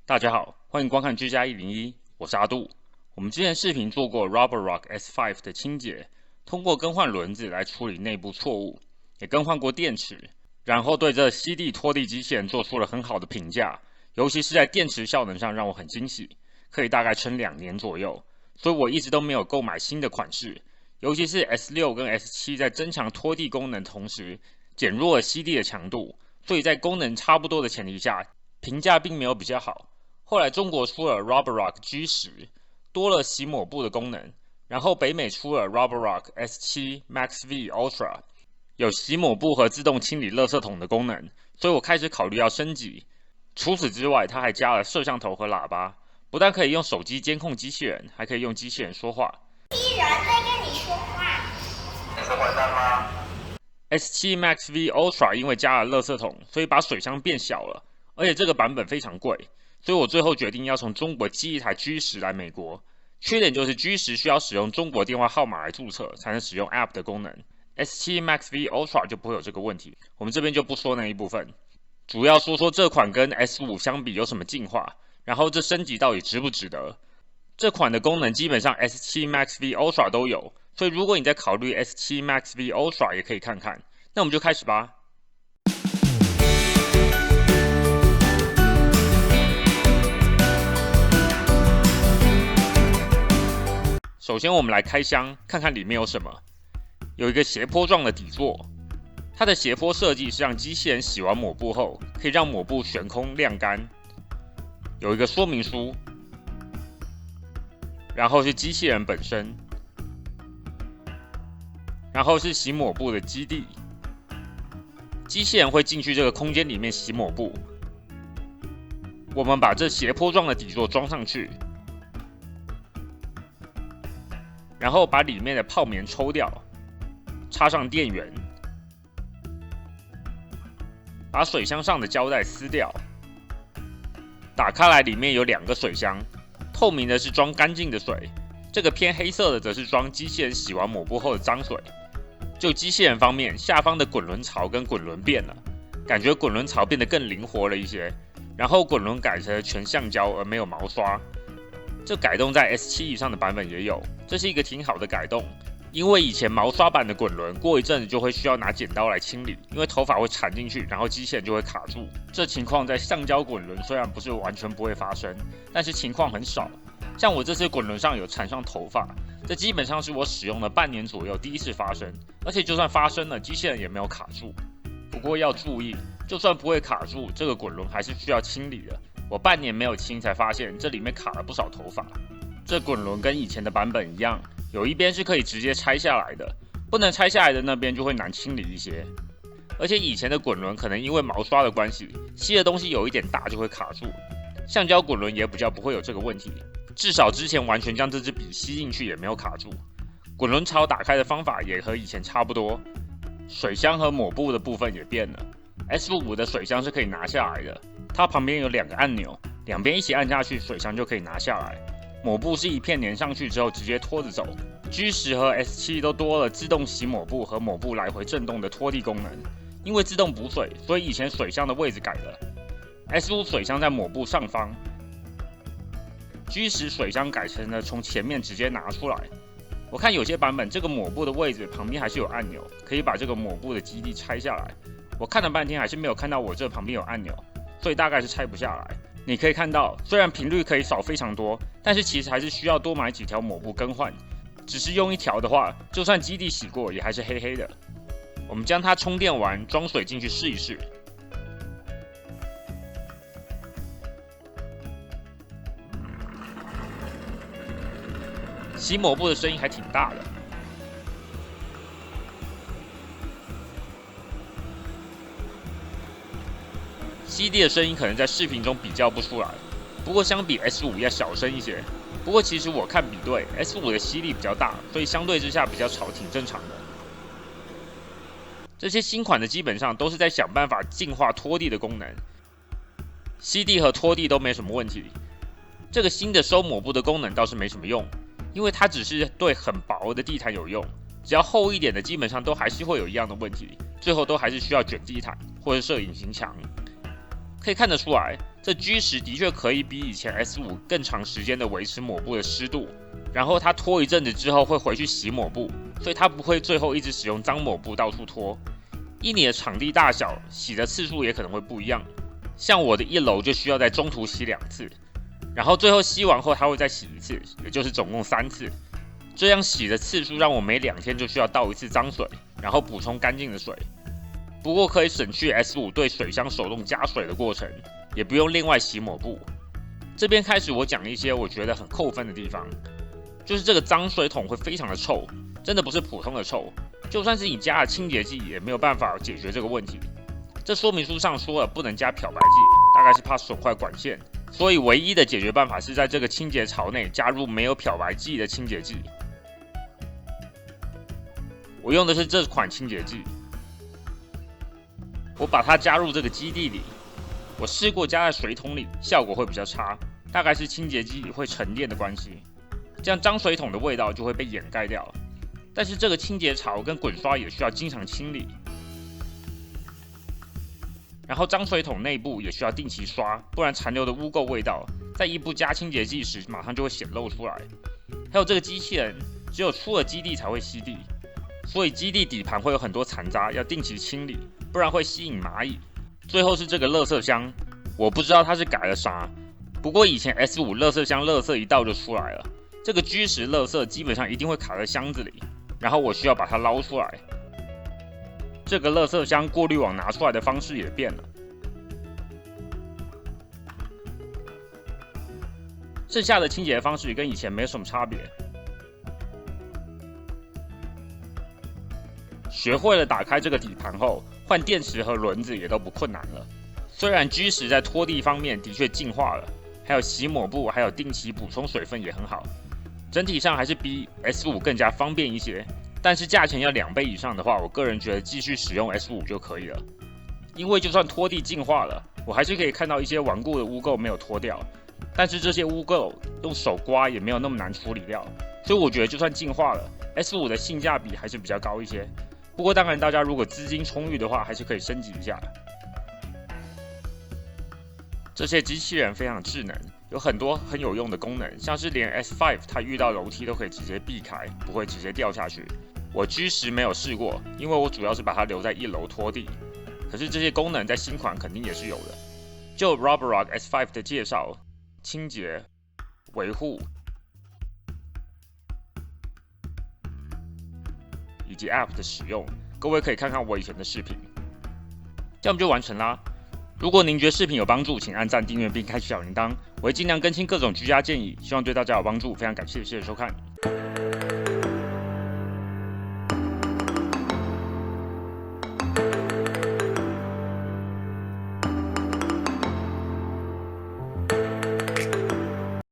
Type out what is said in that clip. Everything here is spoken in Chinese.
大家好，欢迎观看居家101，我是阿杜。我们之前视频做过 Roborock S5 的清洁，通过更换轮子来处理内部错误，也更换过电池，然后对这吸地拖地机器人做出了很好的评价，尤其是在电池效能上让我很惊喜，可以大概撑2年左右，所以我一直都没有购买新的款式，尤其是 S6 跟 S7 在增强拖地功能同时，减弱了吸地的强度，所以在功能差不多的前提下，评价并没有比较好。后来中国出了 Roborock G10， 多了洗抹布的功能，然后北美出了 Roborock S7 Max V Ultra， 有洗抹布和自动清理垃圾桶的功能，所以我开始考虑要升级。除此之外，它还加了摄像头和喇叭，不但可以用手机监控机器人，还可以用机器人说话。机器人在跟你说话。你是坏蛋吗？ S7 Max V Ultra 因为加了垃圾桶，所以把水箱变小了，而且这个版本非常贵，所以我最后决定要从中国寄一台 G10 来美国。缺点就是 G10 需要使用中国电话号码来注册，才能使用 App 的功能。S7 Max V Ultra 就不会有这个问题。我们这边就不说那一部分，主要说说这款跟 S5 相比有什么进化，然后这升级到底值不值得。这款的功能基本上 S7 Max V Ultra 都有，所以如果你在考虑 S7 Max V Ultra 也可以看看。那我们就开始吧。首先我们来开箱，看看里面有什么。有一个斜坡状的底座，它的斜坡设计是让机器人洗完抹布后，可以让抹布悬空晾干。有一个说明书，然后是机器人本身，然后是洗抹布的基地。机器人会进去这个空间里面洗抹布。我们把这斜坡状的底座装上去，然后把里面的泡棉抽掉，插上电源，把水箱上的胶带撕掉。打开来，里面有2个水箱，透明的是装干净的水，这个偏黑色的则是装机器人洗完抹布后的脏水。就机器人方面，下方的滚轮槽跟滚轮变了，感觉滚轮槽变得更灵活了一些，然后滚轮改成全橡胶而没有毛刷。这改动在 S7 以上的版本也有，这是一个挺好的改动，因为以前毛刷版的滚轮过一阵子就会需要拿剪刀来清理，因为头发会缠进去，然后机器人就会卡住。这情况在橡胶滚轮虽然不是完全不会发生，但是情况很少。像我这次滚轮上有缠上头发，这基本上是我使用了半年左右第一次发生，而且就算发生了，机器人也没有卡住。不过要注意，就算不会卡住，这个滚轮还是需要清理的。我半年没有清，才发现这里面卡了不少头发。这滚轮跟以前的版本一样，有一边是可以直接拆下来的，不能拆下来的那边就会难清理一些。而且以前的滚轮可能因为毛刷的关系，吸的东西有一点大就会卡住，橡胶滚轮也比较不会有这个问题。至少之前完全将这支笔吸进去也没有卡住。滚轮槽打开的方法也和以前差不多，水箱和抹布的部分也变了。S5 的水箱是可以拿下来的，它旁边有2个按钮，两边一起按下去，水箱就可以拿下来。抹布是一片粘上去之后直接拖着走。G10 和 S7 都多了自动洗抹布和抹布来回震动的拖地功能，因为自动补水，所以以前水箱的位置改了。S5 水箱在抹布上方。G10 水箱改成了从前面直接拿出来。我看有些版本这个抹布的位置旁边还是有按钮，可以把这个抹布的基地拆下来。我看了半天还是没有看到我这旁边有按钮，所以大概是拆不下来。你可以看到，虽然频率可以少非常多，但是其实还是需要多买几条抹布更换。只是用1条的话，就算基地洗过也还是黑黑的。我们将它充电完，装水进去试一试。洗抹布的声音还挺大的。吸地的声音可能在视频中比较不出来，不过相比 S5 要小声一些。不过其实我看比对 ，S5 的吸力比较大，所以相对之下比较吵，挺正常的。这些新款的基本上都是在想办法进化拖地的功能，吸地和拖地都没什么问题。这个新的收抹布的功能倒是没什么用，因为它只是对很薄的地毯有用，只要厚一点的基本上都还是会有一样的问题，最后都还是需要卷地毯或者设隐形墙。可以看得出来，这 G10的确可以比以前 S5更长时间的维持抹布的湿度，然后它拖一阵子之后会回去洗抹布，所以它不会最后一直使用脏抹布到处拖。依你的场地大小，洗的次数也可能会不一样。像我的1楼就需要在中途洗2次，然后最后洗完后它会再洗1次，也就是总共3次。这样洗的次数让我每2天就需要倒1次脏水，然后补充干净的水。不过可以省去 S5对水箱手动加水的过程，也不用另外洗抹布。这边开始我讲一些我觉得很扣分的地方，就是这个脏水桶会非常的臭，真的不是普通的臭，就算是你加了清洁剂也没有办法解决这个问题。这说明书上说了不能加漂白剂，大概是怕损坏管线，所以唯一的解决办法是在这个清洁槽内加入没有漂白剂的清洁剂。我用的是这款清洁剂，我把它加入这个基地里，我试过加在水桶里，效果会比较差，大概是清洁剂会沉淀的关系，这样脏水桶的味道就会被掩盖掉。但是这个清洁槽跟滚刷也需要经常清理，然后脏水桶内部也需要定期刷，不然残留的污垢味道在一不加清洁剂时马上就会显露出来。还有这个机器人只有出了基地才会吸地，所以基地底盘会有很多残渣要定期清理，不然会吸引蚂蚁。最后是这个垃圾箱，我不知道它是改了啥，不过以前 S5 垃圾箱垃圾一倒就出来了，这个 G10 垃圾基本上一定会卡在箱子里，然后我需要把它捞出来。这个垃圾箱过滤网拿出来的方式也变了，剩下的清洁方式跟以前没什么差别。学会了打开这个底盘后，换电池和轮子也都不困难了。虽然 G10 在拖地方面的确进化了，还有洗抹布还有定期补充水分也很好，整体上还是比 S5 更加方便一些。但是价钱要2倍以上的话，我个人觉得继续使用 S5 就可以了。因为就算拖地进化了，我还是可以看到一些顽固的污垢没有脱掉，但是这些污垢用手刮也没有那么难处理掉，所以我觉得就算进化了 ，S5 的性价比还是比较高一些。不过当然，大家如果资金充裕的话，还是可以升级一下。这些机器人非常智能，有很多很有用的功能，像是连 S5 它遇到楼梯都可以直接避开，不会直接掉下去。我 G10 没有试过，因为我主要是把它留在1楼拖地。可是这些功能在新款肯定也是有的。就 Roborock S5 的介绍、清洁、维护以及 App 的使用，各位可以看看我以前的视频。这样就完成啦。如果您觉得视频有帮助，请按赞、订阅并开启小铃铛，我会尽量更新各种居家建议，希望对大家有帮助。非常感谢，谢谢收看。